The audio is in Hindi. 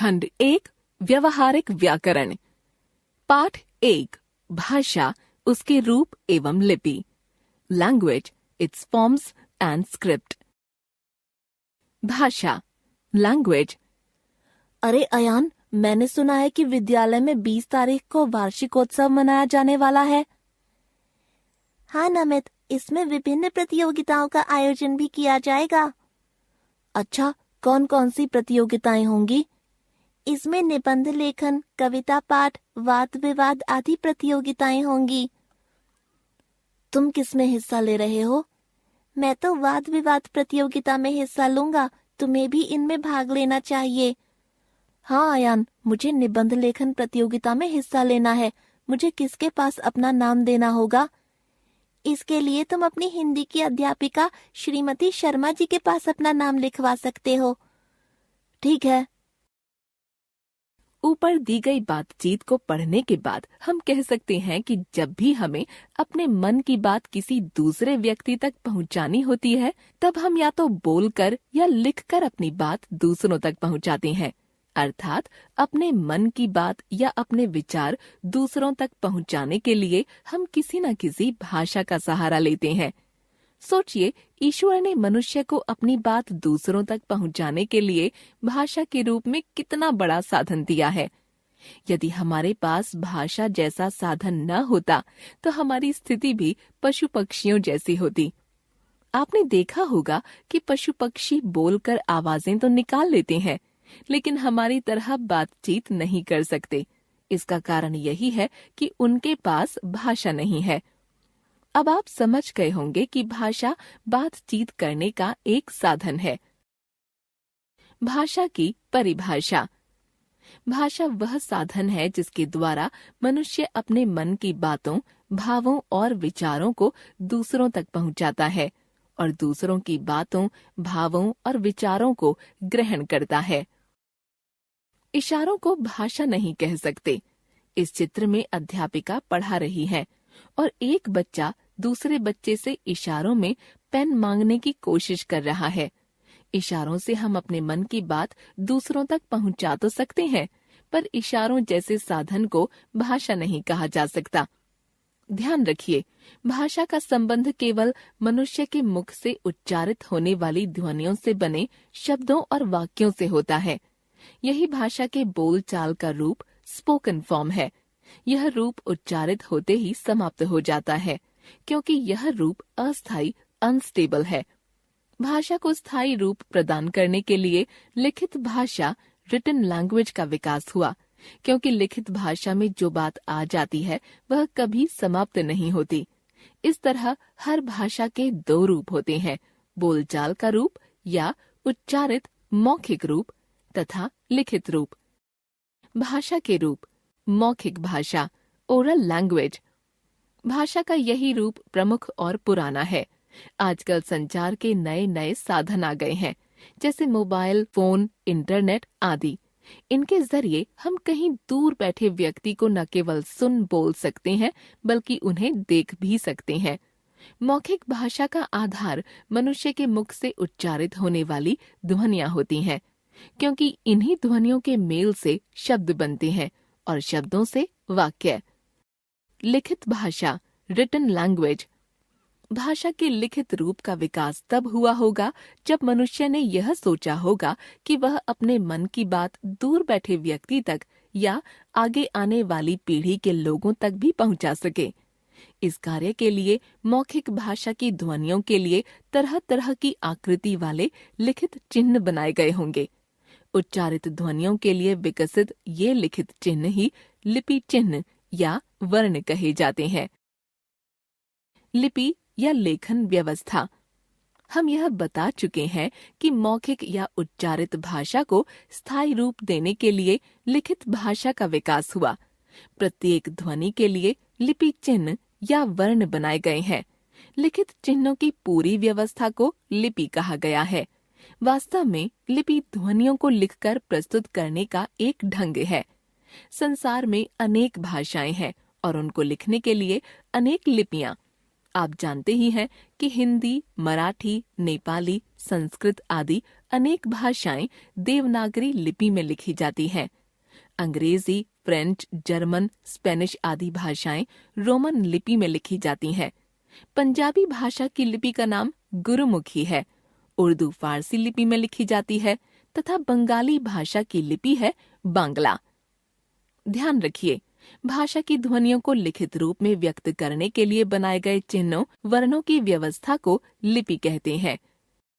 खंड 1 व्यवहारिक व्याकरण। पाठ 1 भाषा, उसके रूप एवं लिपि। Language, it's forms and script. भाषा, लैंग्वेज। अरे अयान, मैंने सुना है कि विद्यालय में 20 तारीख को वार्षिकोत्सव मनाया जाने वाला है। हाँ नमित, इसमें विभिन्न प्रतियोगिताओं का आयोजन भी किया जाएगा। अच्छा, कौन कौन सी प्रतियोगिताएं होंगी? इसमें निबंध लेखन, कविता पाठ, वाद विवाद आदि प्रतियोगिताएं होंगी। तुम किस में हिस्सा ले रहे हो? मैं तो वाद विवाद प्रतियोगिता में हिस्सा लूंगा। तुम्हें भी इनमें भाग लेना चाहिए। हाँ अयान, मुझे निबंध लेखन प्रतियोगिता में हिस्सा लेना है। मुझे किसके पास अपना नाम देना होगा? इसके लिए तुम अपनी हिंदी की अध्यापिका श्रीमती शर्मा जी के पास अपना नाम लिखवा सकते हो। ठीक है। ऊपर दी गई बातचीत को पढ़ने के बाद हम कह सकते हैं कि जब भी हमें अपने मन की बात किसी दूसरे व्यक्ति तक पहुंचानी होती है, तब हम या तो बोलकर या लिखकर अपनी बात दूसरों तक पहुंचाते हैं। अर्थात अपने मन की बात या अपने विचार दूसरों तक पहुंचाने के लिए हम किसी न किसी भाषा का सहारा लेते हैं। सोचिए, ईश्वर ने मनुष्य को अपनी बात दूसरों तक पहुंचाने के लिए भाषा के रूप में कितना बड़ा साधन दिया है। यदि हमारे पास भाषा जैसा साधन न होता तो हमारी स्थिति भी पशु पक्षियों जैसी होती। आपने देखा होगा कि पशु पक्षी बोलकर आवाजें तो निकाल लेते हैं, लेकिन हमारी तरह बातचीत नहीं कर सकते। इसका कारण यही है कि उनके पास भाषा नहीं है। अब आप समझ गए होंगे कि भाषा बातचीत करने का एक साधन है। भाषा की परिभाषा। भाषा वह साधन है जिसके द्वारा मनुष्य अपने मन की बातों, भावों और विचारों को दूसरों तक पहुंचाता है और दूसरों की बातों, भावों और विचारों को ग्रहण करता है। इशारों को भाषा नहीं कह सकते। इस चित्र में अध्यापिका पढ़ा रही है और एक बच्चा दूसरे बच्चे से इशारों में पेन मांगने की कोशिश कर रहा है। इशारों से हम अपने मन की बात दूसरों तक पहुंचा तो सकते हैं, पर इशारों जैसे साधन को भाषा नहीं कहा जा सकता। ध्यान रखिए, भाषा का संबंध केवल मनुष्य के मुख से उच्चारित होने वाली ध्वनियों से बने शब्दों और वाक्यों से होता है। यही भाषा के बोलचाल का रूप स्पोकन फॉर्म है। यह रूप उच्चारित होते ही समाप्त हो जाता है, क्योंकि यह रूप अस्थायी, अनस्टेबल है। भाषा को स्थायी रूप प्रदान करने के लिए लिखित भाषा, रिटन लैंग्वेज का विकास हुआ, क्योंकि लिखित भाषा में जो बात आ जाती है वह कभी समाप्त नहीं होती। इस तरह हर भाषा के दो रूप होते हैं, बोलचाल का रूप या उच्चारित मौखिक रूप तथा लिखित रूप। भाषा के रूप। मौखिक भाषा, ओरल लैंग्वेज। भाषा का यही रूप प्रमुख और पुराना है। आजकल संचार के नए नए साधन आ गए हैं, जैसे मोबाइल फोन, इंटरनेट आदि। इनके जरिए हम कहीं दूर बैठे व्यक्ति को न केवल सुन बोल सकते हैं, बल्कि उन्हें देख भी सकते हैं। मौखिक भाषा का आधार मनुष्य के मुख से उच्चारित होने वाली ध्वनियां होती हैं, क्योंकि इन्हीं ध्वनियों के मेल से शब्द बनते हैं और शब्दों से वाक्य। लिखित भाषा, रिटन लैंग्वेज। भाषा के लिखित रूप का विकास तब हुआ होगा जब मनुष्य ने यह सोचा होगा कि वह अपने मन की बात दूर बैठे व्यक्ति तक या आगे आने वाली पीढ़ी के लोगों तक भी पहुंचा सके। इस कार्य के लिए मौखिक भाषा की ध्वनियों के लिए तरह तरह की आकृति वाले लिखित चिन्ह बनाए गए होंगे। उच्चारित ध्वनियों के लिए विकसित ये लिखित चिन्ह ही लिपि चिन्ह या वर्ण कहे जाते हैं। लिपि या लेखन व्यवस्था। हम यह बता चुके हैं कि मौखिक या उच्चारित भाषा को स्थायी रूप देने के लिए लिखित भाषा का विकास हुआ। प्रत्येक ध्वनि के लिए लिपि चिन्ह या वर्ण बनाए गए हैं। लिखित चिन्हों की पूरी व्यवस्था को लिपि कहा गया है। वास्तव में लिपि ध्वनियों को लिखकर प्रस्तुत करने का एक ढंग है। संसार में अनेक भाषाएं हैं और उनको लिखने के लिए अनेक लिपियां आप जानते ही हैं कि हिंदी, मराठी, नेपाली, संस्कृत आदि अनेक भाषाएं देवनागरी लिपि में लिखी जाती हैं। अंग्रेजी, फ्रेंच, जर्मन, स्पेनिश आदि भाषाएं रोमन लिपि में लिखी जाती हैं। पंजाबी भाषा की लिपि का नाम गुरुमुखी है। उर्दू फारसी लिपि में लिखी जाती है तथा बंगाली भाषा की लिपि है बांग्ला। ध्यान रखिए, भाषा की ध्वनियों को लिखित रूप में व्यक्त करने के लिए बनाए गए चिन्हों, वर्णों की व्यवस्था को लिपि कहते हैं।